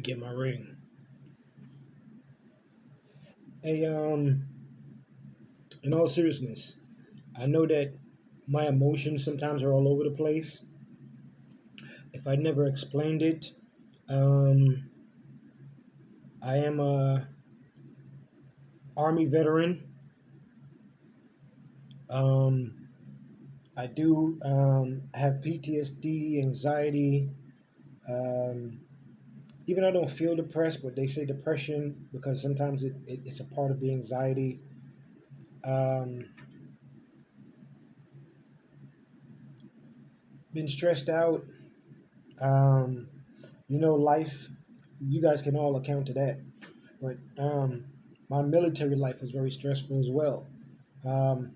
Get my ring. Hey, in all seriousness, I know that my emotions sometimes are all over the place. If I never explained it, um, I am a army veteran. Um, I do have PTSD, anxiety. Um, Even though I don't feel depressed, but they say depression because sometimes it's a part of the anxiety. Um, been stressed out. Um, life, you guys can all account to that. But my military life was very stressful as well. Um,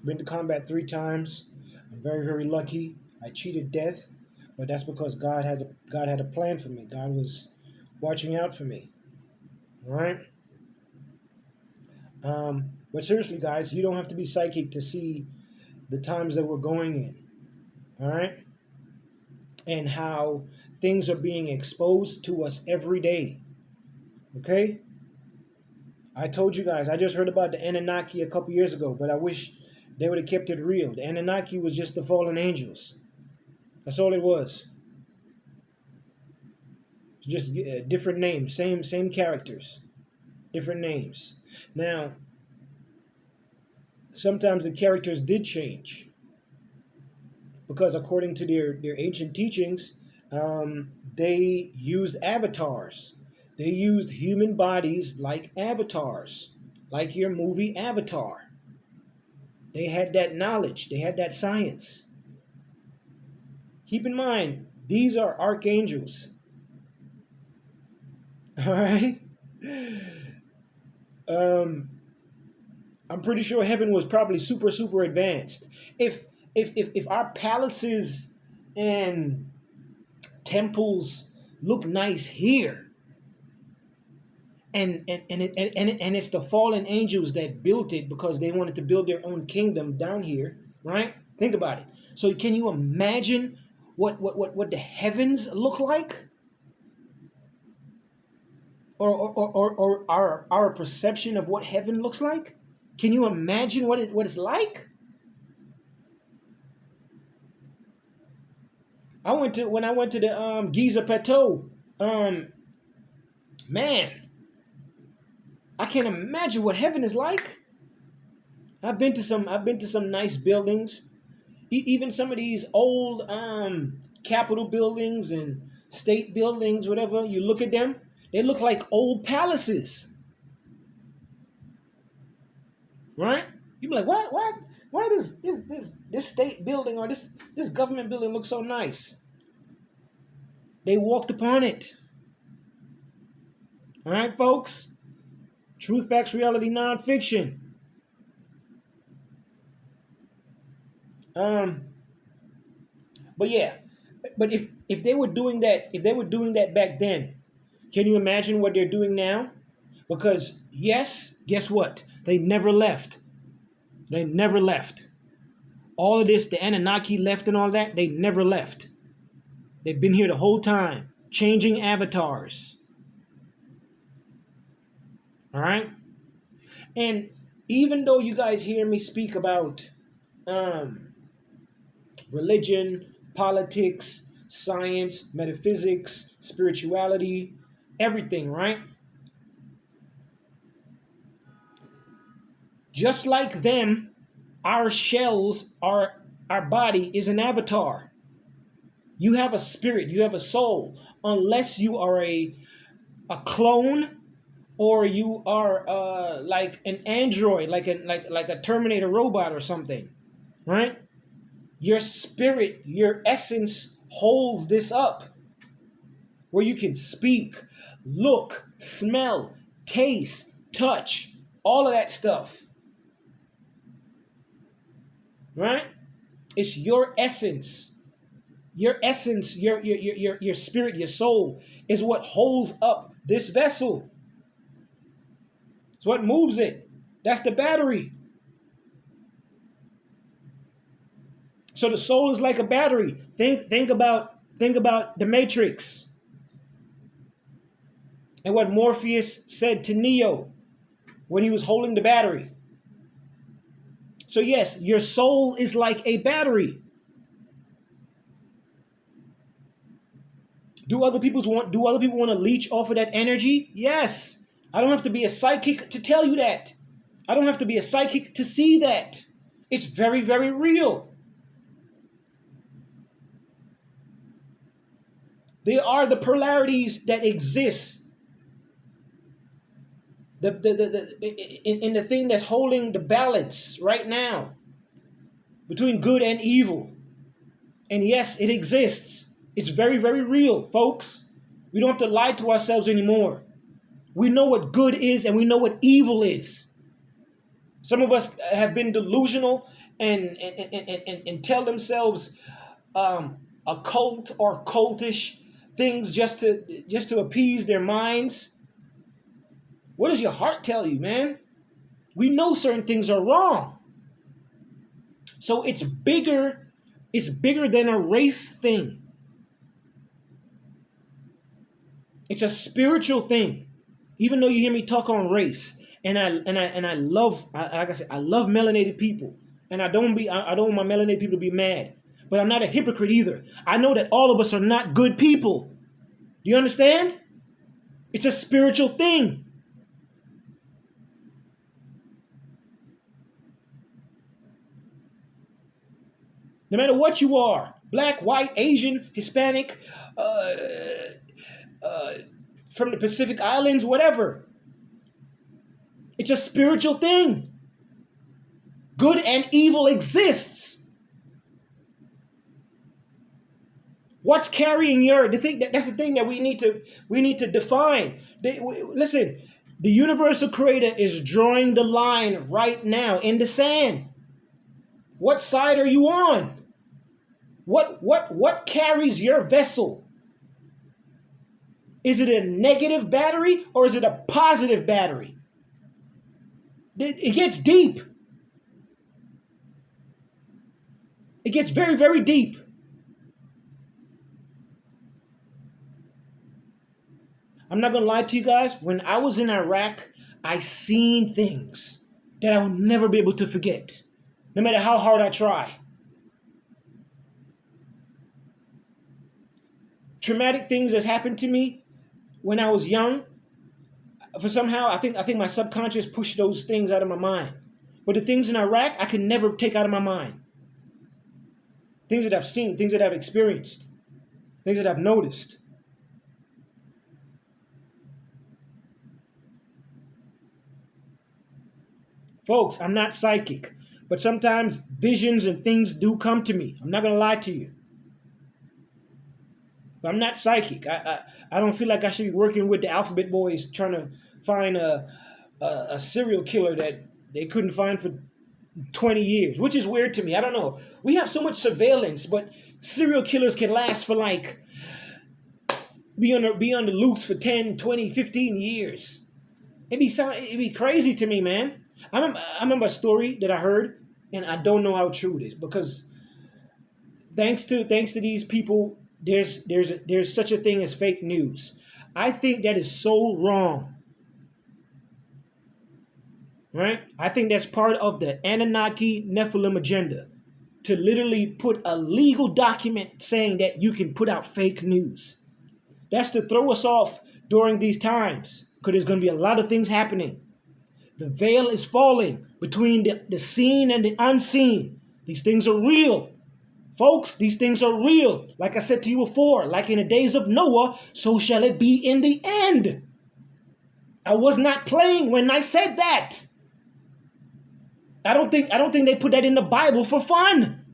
been to combat 3 times. I'm very, very lucky. I cheated death, but that's because God had a plan for me. God was watching out for me. All right. But seriously, guys, you don't have to be psychic to see the times that we're going in. All right, and how things are being exposed to us every day. Okay. I told you guys, I just heard about the Anunnaki a couple years ago, but I wish they would have kept it real. The Anunnaki was just the fallen angels. That's all it was. Just different names, same characters, different names. Now, sometimes the characters did change because, according to their ancient teachings, they used avatars. They used human bodies like avatars, like your movie Avatar. They had that knowledge. They had that science. Keep in mind, these are archangels. All right. Um, I'm pretty sure heaven was probably super advanced. If if our palaces and temples look nice here, and it's the fallen angels that built it because they wanted to build their own kingdom down here, right? Think about it. So can you imagine what the heavens look like? Or our perception of what heaven looks like? Can you imagine what it's like? When I went to the Giza Plateau, um man, I can't imagine what heaven is like. I've been to some nice buildings. Even some of these old capitol buildings and state buildings, whatever, you look at them, they look like old palaces, right? You be like, why does this state building or this government building look so nice? They walked upon it. All right, folks. Truth, facts, reality, nonfiction. Um, but yeah, but if they were doing that, if they were doing that back then, can you imagine what they're doing now? Because yes, guess what? They never left. They never left. All of this, the Anunnaki left and all that, they never left. They've been here the whole time, changing avatars. All right? And even though you guys hear me speak about um, religion, politics, science, metaphysics, spirituality, everything, right? Just like them, our shells, our body is an avatar. You have a spirit, you have a soul, unless you are a clone or you are like an android, like a Terminator robot or something, right? Your spirit, your essence holds this up, where you can speak, look, smell, taste, touch, all of that stuff, right? It's your essence. Your essence, your spirit, your soul is what holds up this vessel. It's what moves it. That's the battery. So the soul is like a battery. Think about the Matrix. And what Morpheus said to Neo when he was holding the battery. So yes, your soul is like a battery. Do other people want to leech off of that energy? Yes. I don't have to be a psychic to tell you that. I don't have to be a psychic to see that. It's very, very real. They are the polarities that exist. In the thing that's holding the balance right now between good and evil. And yes, it exists. It's very, very real, folks. We don't have to lie to ourselves anymore. We know what good is and we know what evil is. Some of us have been delusional and tell themselves occult or cultish things just to appease their minds. What does your heart tell you, man? We know certain things are wrong. So it's bigger than a race thing. It's a spiritual thing. Even though you hear me talk on race, and I love, like I said, I love melanated people, and I don't want my melanated people to be mad, but I'm not a hypocrite either. I know that all of us are not good people. Do you understand? It's a spiritual thing. No matter what you are, black, white, Asian, Hispanic, uh, uh, from the Pacific Islands, whatever. It's a spiritual thing. Good and evil exists. What's carrying the thing? That's the thing that we need to define. Listen, the universal creator is drawing the line right now in the sand. What side are you on? What carries your vessel? Is it a negative battery or is it a positive battery? It gets deep. It gets very, very deep. I'm not going to lie to you guys. When I was in Iraq, I seen things that I'll never be able to forget, no matter how hard I try. Traumatic things that happened to me when I was young. For somehow, I think my subconscious pushed those things out of my mind. But the things in Iraq, I could never take out of my mind. Things that I've seen, things that I've experienced, things that I've noticed. Folks, I'm not psychic, but sometimes visions and things do come to me. I'm not going to lie to you. But I'm not psychic. I don't feel like I should be working with the alphabet boys trying to find a serial killer that they couldn't find for 20 years, which is weird to me. I don't know. We have so much surveillance, but serial killers can last for like, be on the loose for 10, 20, 15 years. It'd be crazy to me, man. I remember a story that I heard, and I don't know how true it is because thanks to these people, there's such a thing as fake news. I think that is so wrong. Right? I think that's part of the Anunnaki Nephilim agenda to literally put a legal document saying that you can put out fake news. That's to throw us off during these times because there's going to be a lot of things happening. The veil is falling between the seen and the unseen. These things are real. Folks, these things are real. Like I said to you before, like in the days of Noah, so shall it be in the end. I was not playing when I said that. I don't think they put that in the Bible for fun.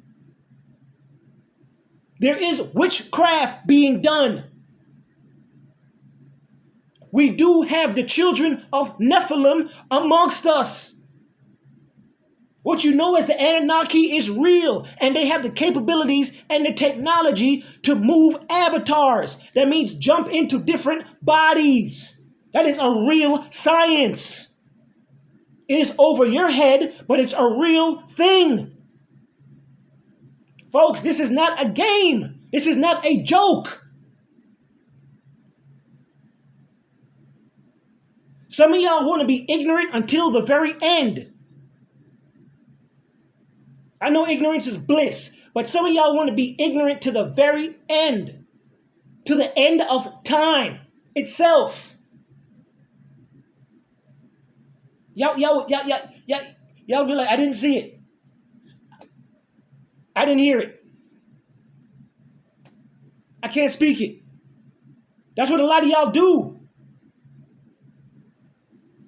There is witchcraft being done. We do have the children of Nephilim amongst us. What you know is the Anunnaki is real, and they have the capabilities and the technology to move avatars. That means jump into different bodies. That is a real science. It is over your head, but it's a real thing. Folks, this is not a game. This is not a joke. Some of y'all want to be ignorant until the very end. I know ignorance is bliss, but some of y'all want to be ignorant to the very end, to the end of time itself. Y'all be like, I didn't see it. I didn't hear it. I can't speak it. That's what a lot of y'all do.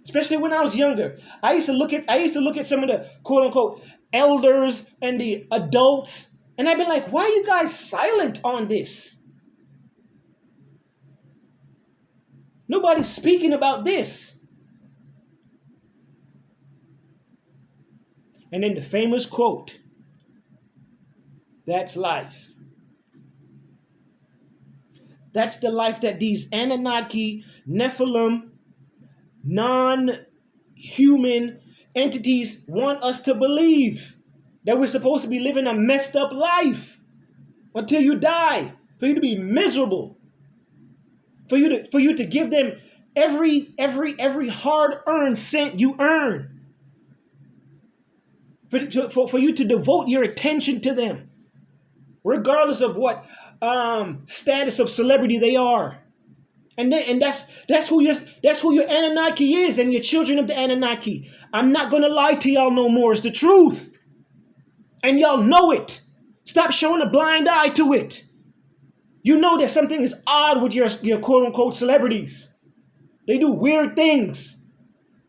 Especially when I was younger. I used to look at some of the quote unquote elders and the adults, and I'd be like, why are you guys silent on this? Nobody's speaking about this. And then the famous quote, that's life. That's the life that these Anunnaki, Nephilim, non-human entities want us to believe. That we're supposed to be living a messed up life until you die, for you to be miserable, for you to give them every hard-earned cent you earn, for you to devote your attention to them, regardless of what status of celebrity they are. And that's who your Anunnaki is, and your children of the Anunnaki. I'm not gonna lie to y'all no more. It's the truth, and y'all know it. Stop showing a blind eye to it. You know that something is odd with your quote unquote celebrities. They do weird things.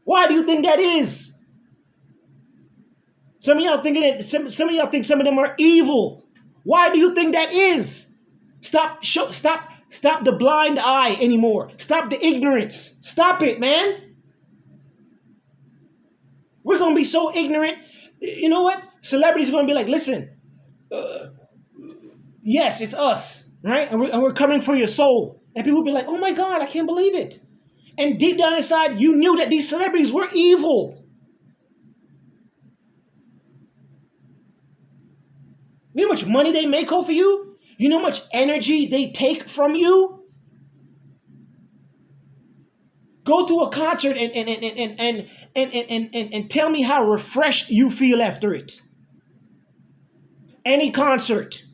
Why do you think that is? Some of y'all thinking that some of y'all think some of them are evil. Why do you think that is? Stop the blind eye anymore. Stop the ignorance. Stop it, man. We're going to be so ignorant. You know what? Celebrities are going to be like, listen, yes, it's us, right? And we're coming for your soul. And people will be like, oh my God, I can't believe it. And deep down inside, you knew that these celebrities were evil. You know how much money they make off of you? You know how much energy they take from you? Go to a concert and tell me how refreshed you feel after it. Any concert.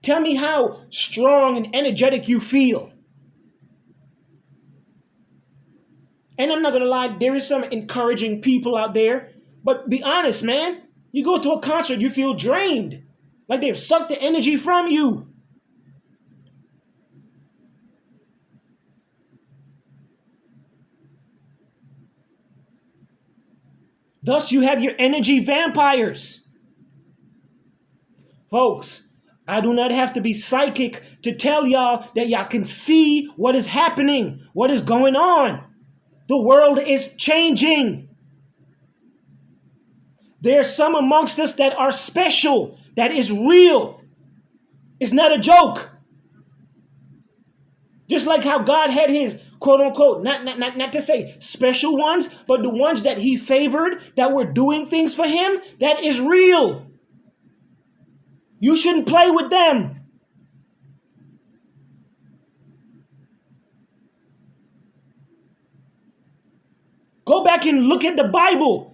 Tell me how strong and energetic you feel. And I'm not going to lie, there is some encouraging people out there. But be honest, man. You go to a concert, you feel drained. Like they've sucked the energy from you. Thus, you have your energy vampires. Folks, I do not have to be psychic to tell y'all that y'all can see what is happening, what is going on. The world is changing. There's some amongst us that are special, that is real. It's not a joke. Just like how God had his quote unquote, not to say special ones, but the ones that he favored, that were doing things for him, that is real. You shouldn't play with them. Go back and look at the Bible.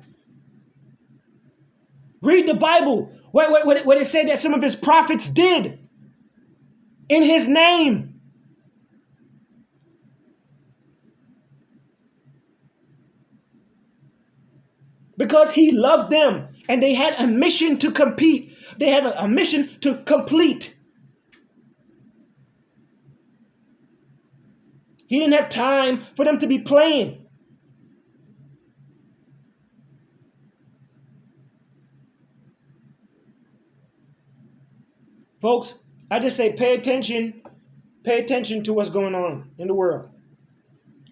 Read the Bible. What it said that some of his prophets did in his name. Because he loved them and they had a mission to compete. They had a mission to complete. He didn't have time for them to be playing. Folks, I just say pay attention to what's going on in the world.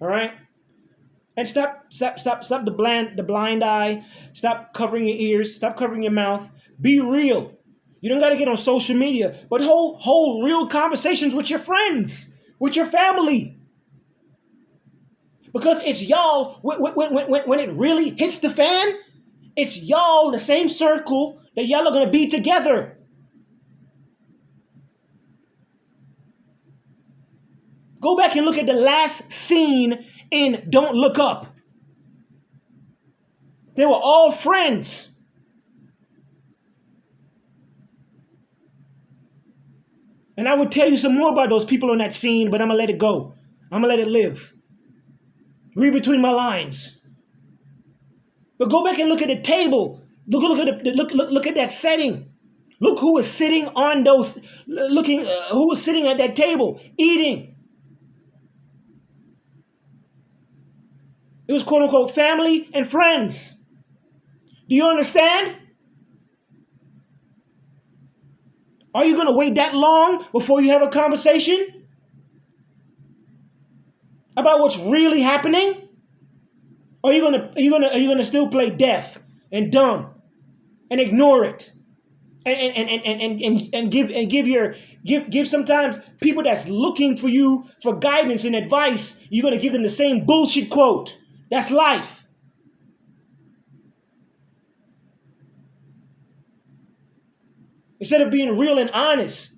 All right? And stop the blind eye. Stop covering your ears. Stop covering your mouth. Be real. You don't got to get on social media, but hold real conversations with your friends, with your family. Because it's y'all, when it really hits the fan, it's y'all, the same circle, that y'all are going to be together. Go back and look at the last scene in Don't Look Up. They were all friends. And I would tell you some more about those people on that scene, but I'm going to let it go. I'm going to let it live. Read between my lines. But go back and look at the table. Look at that setting. Look who was sitting on those, who was sitting at that table, eating. It was quote unquote family and friends. Do you understand? Are you going to wait that long before you have a conversation about what's really happening? Or are you going to still play deaf and dumb and ignore it? And give sometimes people that's looking for you for guidance and advice, you're going to give them the same bullshit quote. That's life. Instead of being real and honest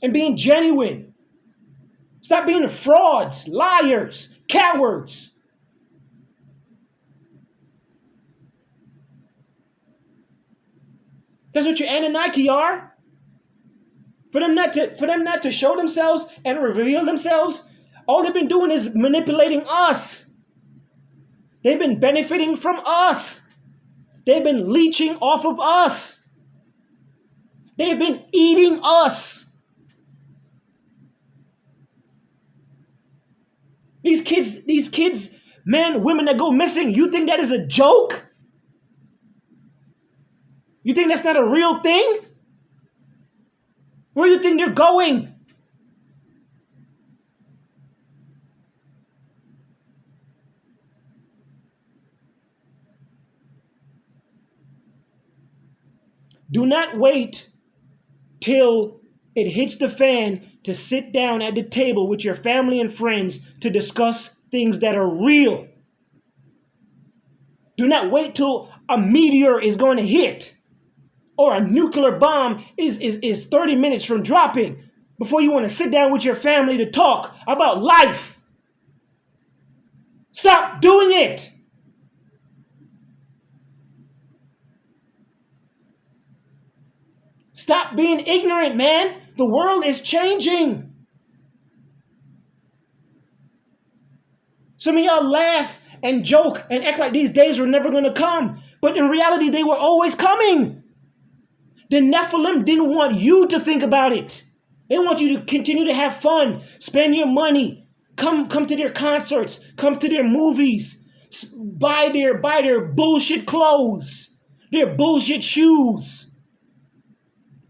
and being genuine. Stop being frauds, liars, cowards. That's what your Anunnaki are. For them not to show themselves and reveal themselves, all they've been doing is manipulating us. They've been benefiting from us. They've been leeching off of us. They've been eating us. These kids, men, women that go missing, you think that is a joke? You think that's not a real thing? Where do you think they're going? Do not wait till it hits the fan to sit down at the table with your family and friends to discuss things that are real. Do not wait till a meteor is going to hit or a nuclear bomb is 30 minutes from dropping before you want to sit down with your family to talk about life. Stop doing it. Stop being ignorant, man. The world is changing. Some of y'all laugh and joke and act like these days were never going to come. But in reality, they were always coming. The Nephilim didn't want you to think about it. They want you to continue to have fun, spend your money, come to their concerts, come to their movies, buy their bullshit clothes, their bullshit shoes,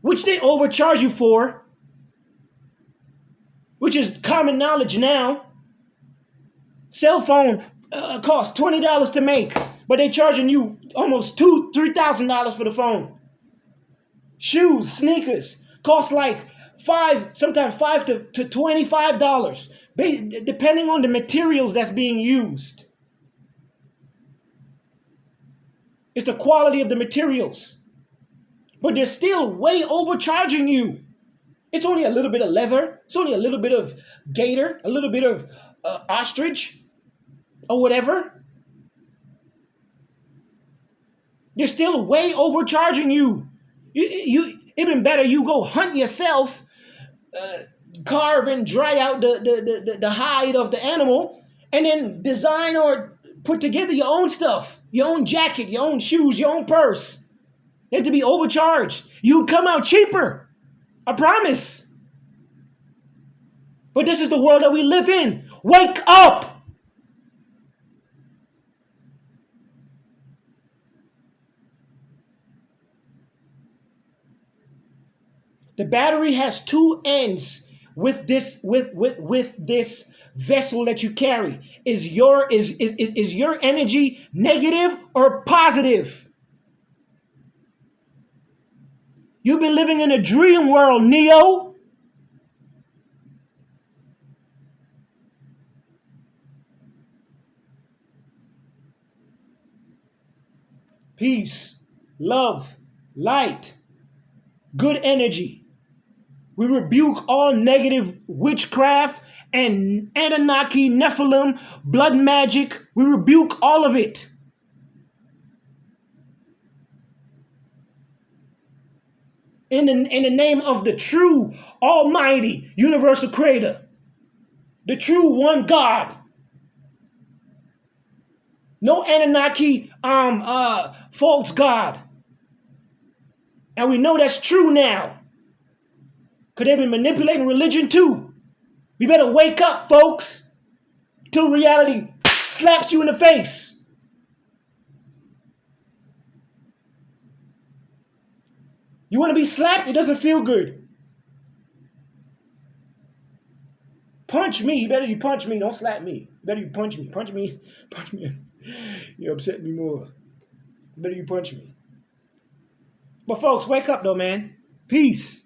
which they overcharge you for, which is common knowledge now. Cell phone costs $20 to make, but they're charging you almost $2,000-$3,000 for the phone. Shoes, sneakers cost like sometimes $5 to $25, depending on the materials that's being used. It's the quality of the materials. But they're still way overcharging you. It's only a little bit of leather. It's only a little bit of gator, a little bit of ostrich, or whatever. They're still way overcharging you. It'd been better you go hunt yourself, carve and dry out the hide of the animal, and then design or put together your own stuff, your own jacket, your own shoes, your own purse. They have to be overcharged. You'd come out cheaper. I promise. But this is the world that we live in. Wake up! The battery has two ends with this vessel that you carry. Is your energy negative or positive? You've been living in a dream world, Neo. Peace, love, light, good energy. We rebuke all negative witchcraft and Anunnaki, Nephilim, blood magic. We rebuke all of it. In the name of the true, almighty, universal creator, the true one God. No Anunnaki false God. And we know that's true now. Because they've been manipulating religion too. We better wake up, folks, till reality slaps you in the face. You want to be slapped? It doesn't feel good. Punch me. You punch me. Don't slap me. You punch me. Punch me. Punch me. You upset me more. You punch me. But folks, wake up though, man. Peace.